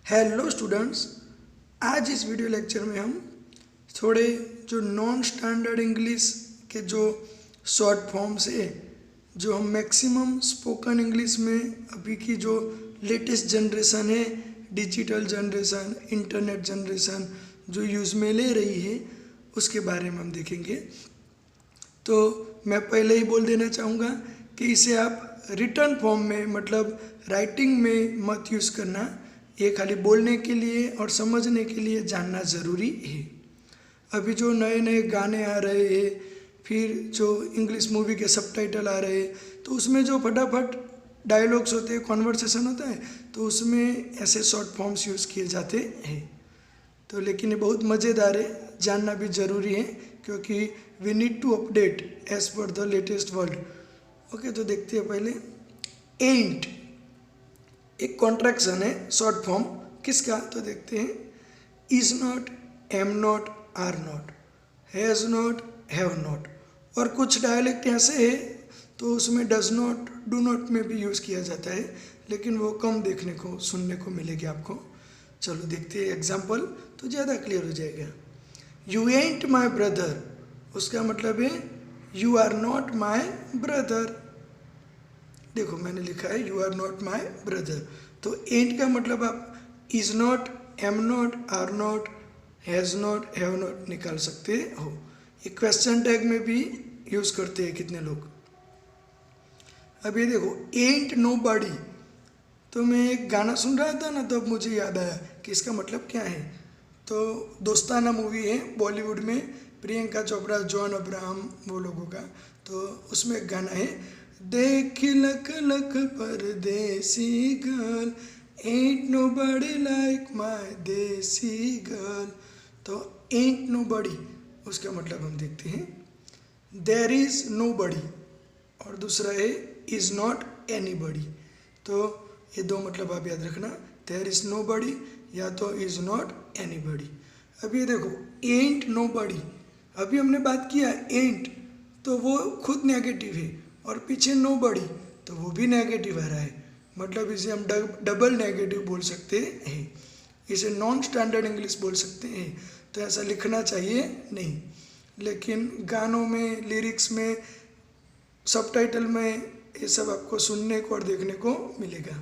Hello students, आज इस video lecture में हम थोड़े जो नॉन स्टैंडर्ड इंग्लिश के जो शॉर्ट फॉर्म्स है, जो हम मैक्सिमम स्पोकन इंग्लिश में अभी की जो लेटेस्ट जनरेशन है, डिजिटल जनरेशन, इंटरनेट जनरेशन जो यूज़ में ले रही है, उसके बारे में हम देखेंगे। तो मैं पहले ही बोल देना चाहूँगा कि इसे आप रिटर्न फॉर्म में मतलब राइटिंग में मत यूज़ करना। ये खाली बोलने के लिए और समझने के लिए जानना ज़रूरी है। अभी जो नए नए गाने आ रहे हैं, फिर जो इंग्लिश मूवी के सबटाइटल आ रहे हैं, तो उसमें जो फटाफट डायलॉग्स होते हैं, कॉन्वर्सेशन होता है, तो उसमें ऐसे शॉर्ट फॉर्म्स यूज़ किए जाते हैं। तो लेकिन ये बहुत मज़ेदार है, जानना भी ज़रूरी है, क्योंकि we need to update as per the latest world. Okay, तो देखते हैं पहले एंट एक कॉन्ट्रैक्शन है, शॉर्ट फॉर्म किसका, तो देखते हैं is not, am not, are not, has not, have not. और कुछ डायलेक्ट ऐसे है तो उसमें डज नॉट, डू नॉट में भी यूज़ किया जाता है, लेकिन वो कम देखने को सुनने को मिलेगी आपको। चलो देखते हैं एग्जाम्पल, तो ज़्यादा क्लियर हो जाएगा। यू एंट माई ब्रदर, उसका मतलब है you are not my brother. देखो मैंने लिखा है you are not my brother. तो एंट का मतलब आप is not, am not, are not, has not, have not निकाल सकते हो। ये क्वेश्चन टैग में भी यूज़ करते हैं कितने लोग। अब ये देखो एंट नो बॉडी, तो मैं एक गाना सुन रहा था ना, तो अब मुझे याद आया कि इसका मतलब क्या है। तो दोस्ताना मूवी है बॉलीवुड में, प्रियंका चोपड़ा, जॉन अब्राहम वो लोगों का, तो उसमें एक गाना है, देख लक लक परदेसी girl, ain't nobody like my देसी गर्ल। तो एंट नो बॉडी उसका मतलब हम देखते हैं देर इज नो बॉडी, और दूसरा है इज नॉट एनी बॉडी। तो ये दो मतलब आप याद रखना, देर इज नो बॉडी या तो इज नॉट एनी बॉडी। अब ये देखो एंट नो बॉडी, अभी हमने बात किया एंट, तो वो खुद नेगेटिव है, और पीछे नो बॉडी तो वो भी नेगेटिव आ रहा है, मतलब इसे हम डबल नेगेटिव बोल सकते हैं, इसे नॉन स्टैंडर्ड इंग्लिश बोल सकते हैं। तो ऐसा लिखना चाहिए नहीं, लेकिन गानों में, लिरिक्स में, सबटाइटल में ये सब आपको सुनने को और देखने को मिलेगा।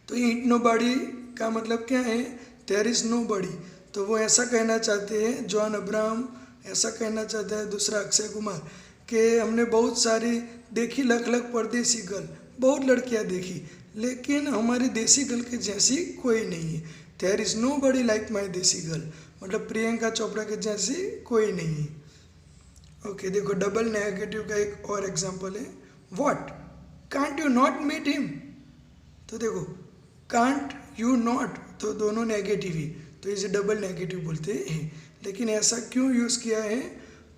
तो एंट नो बॉडी का मतलब क्या है, देयर इज नो बॉडी। तो वो ऐसा कहना चाहते हैं, जॉन अब्राहम ऐसा कहना चाहता है, दूसरा अक्षय कुमार, कि हमने बहुत सारी देखी लख लख परदेसी गर्ल, बहुत लड़कियां देखी, लेकिन हमारी देसी गर्ल के जैसी कोई नहीं है। There is nobody like my देसी गर्ल, मतलब प्रियंका चोपड़ा के जैसी कोई नहीं है। ओके, देखो डबल नेगेटिव का एक और एग्जांपल है, what can't you not meet him. तो देखो कांट यू नॉट, तो दोनों नेगेटिव ही, तो इसे डबल नेगेटिव बोलते हैं। लेकिन ऐसा क्यों यूज़ किया है,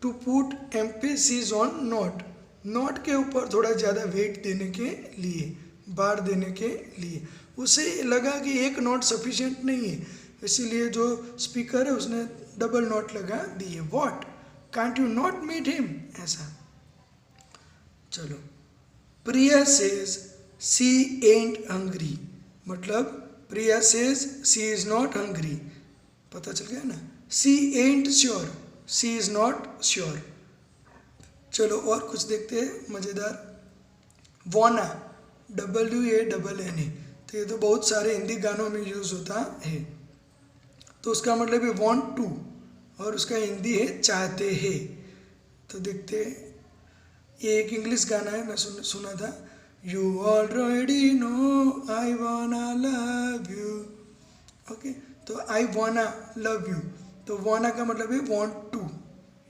to put emphasis on not, not के ऊपर थोड़ा ज़्यादा वेट देने के लिए, बार देने के लिए। उसे लगा कि एक नॉट सफिशिएंट नहीं है, इसीलिए जो स्पीकर है उसने डबल नॉट लगा दी है, what can't you not meet him, ऐसा। चलो, Priya says she ain't hungry, मतलब Priya says she is not hungry, पता चल गया ना। She ain't sure, she is not sure. चलो और कुछ देखते हैं मज़ेदार। वाना, WANNA, तो ये तो बहुत सारे हिंदी गानों में यूज़ होता है। तो उसका मतलब है वांट टू, और उसका हिंदी है चाहते हैं। तो देखते हैं, ये एक इंग्लिश गाना है, मैं सुना था, you already know I wanna love you. Okay, तो आई वाना लव यू, तो वाना का मतलब है want to,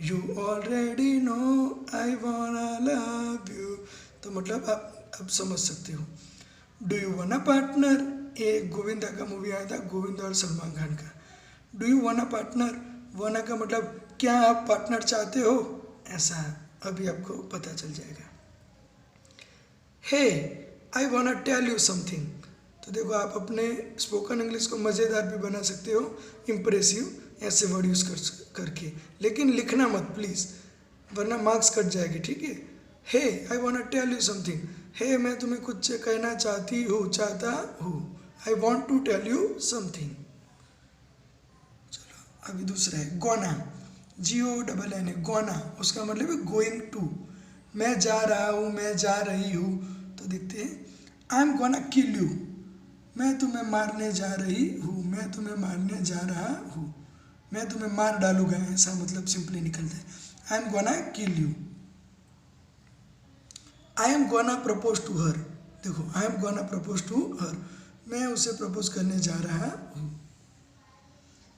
you already know I wanna love you, तो मतलब आप अब समझ सकते हो। Do you want a partner, ये गोविंदा का मूवी आया था, गोविंदा और सलमान खान का। Do you want a partner, वाना का मतलब क्या आप पार्टनर चाहते हो, ऐसा अभी आपको पता चल जाएगा। Hey I want to tell you something, तो देखो आप अपने स्पोकन इंग्लिश को मज़ेदार भी बना सकते हो, इम्प्रेसिव, ऐसे वर्ड यूज़ करके, लेकिन लिखना मत प्लीज़, वरना मार्क्स कट जाएगी, ठीक है। Hey I want to tell you something, hey मैं तुम्हें कुछ कहना चाहती हूँ, चाहता हूँ, I want to tell you something. चलो अभी दूसरा है गोना, GONN गोना, उसका मतलब है गोइंग टू। मैं जा रहा हूँ, मैं जा रही हूँ। तो देखते हैं, आई एम गोना किल यू, मैं तुम्हें मारने जा रही हूँ, मैं तुम्हें मारने जा रहा हूँ, मैं तुम्हें मार डालूंगा, ऐसा मतलब सिंपली निकलता है। I am gonna kill you. I am gonna propose to her, देखो I am gonna propose to her, मैं उसे प्रपोज करने जा रहा हूँ।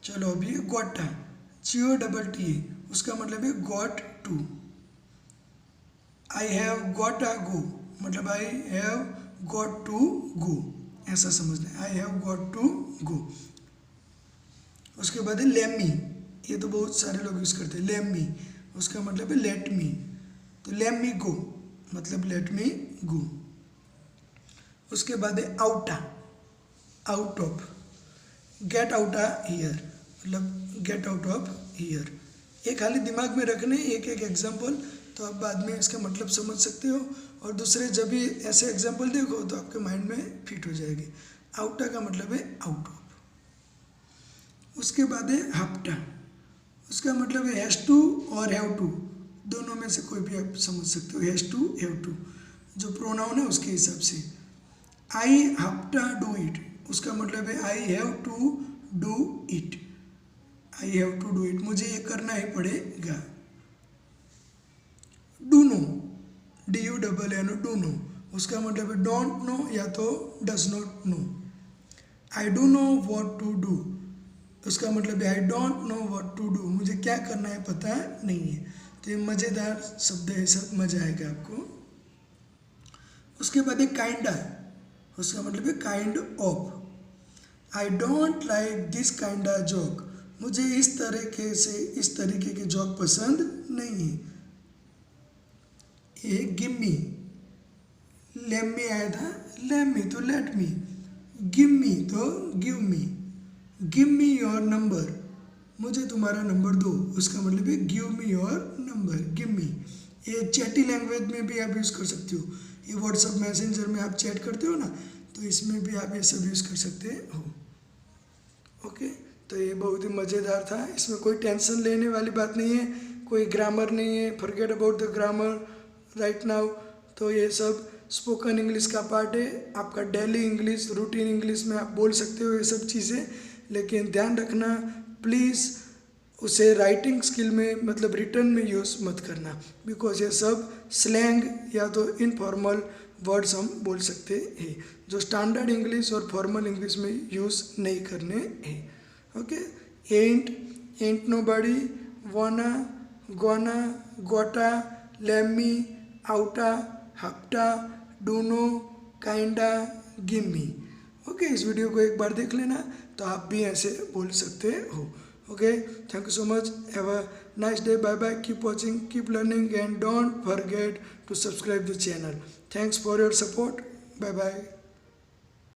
चलो अभी गोटा, GOTTA, उसका मतलब है got to. I have got a go, मतलब I have got to go, ऐसा समझना है, I have got to go. उसके बाद है लेमी, ये तो बहुत सारे लोग यूज़ करते हैं, लेमी, उसका मतलब है लेट मी। तो लेट मी गो मतलब लेट मी गो। उसके बाद है outta, out of, get out here, मतलब गेट आउट ऑफ हियर। ये खाली दिमाग में रखने एक एक एग्जाम्पल, तो आप बाद में इसका मतलब समझ सकते हो, और दूसरे जब भी ऐसे एग्जाम्पल देखो तो आपके माइंड में फिट हो जाएगी। आउटा का मतलब है आउट ऑफ। उसके बाद है हफ्ता, उसका मतलब है हैज़ टू और हैव टू, दोनों में से कोई भी आप समझ सकते हो, हैज़ टू हैव टू, जो प्रोनाउन है उसके हिसाब से। आई हफ्ता डू इट, उसका मतलब है I have to do it, I have to do it, मुझे ये करना ही पड़ेगा। Dunno, DUNNO, dunno, उसका मतलब है डोंट नो या तो does not know. I dunno what to do, उसका मतलब है I don't know what to do, मुझे क्या करना है पता नहीं है। तो ये मज़ेदार शब्द है, सब मज़ा आएगा आपको। उसके बाद एक काइंडा, उसका मतलब है kind of. I don't like this kinda joke, मुझे इस तरीके के जोक पसंद नहीं है। ये गिव मी, लेट मी आया था, लेट मी तो लेट मी, गिव मी तो give me, give me your number, मुझे तुम्हारा नंबर दो, उसका मतलब है give me your number, give me. ये चैटी लैंग्वेज में भी आप यूज़ कर सकते हो, ये व्हाट्सएप मैसेंजर में आप चैट करते हो ना, तो इसमें भी आप ये सब यूज़ कर सकते हो। ओके, तो ये बहुत ही मज़ेदार था, इसमें कोई टेंशन लेने वाली बात नहीं है, कोई ग्रामर नहीं है, forget about the grammar right now. तो ये सब स्पोकन इंग्लिश का पार्ट है, आपका डेली इंग्लिश, रूटीन इंग्लिश में आप बोल सकते हो ये सब चीज़ें, लेकिन ध्यान रखना प्लीज़ उसे राइटिंग स्किल में मतलब रिटर्न में यूज़ मत करना, बिकॉज ये सब स्लैंग या तो इनफॉर्मल वर्ड्स हम बोल सकते हैं, जो स्टैंडर्ड इंग्लिश और फॉर्मल इंग्लिश में यूज़ नहीं करने हैं। ओके, एंट नोबडी, वाना, गोना, गोटा, लेमी, आउटा, हफ्ता, डूनो, काइंडा, गिव मी। ओके, इस वीडियो को एक बार देख लेना तो आप भी ऐसे बोल सकते हो। Okay, thank you so much, have a nice day, bye bye, keep watching, keep learning and don't forget to subscribe the channel. Thanks for your support, bye bye.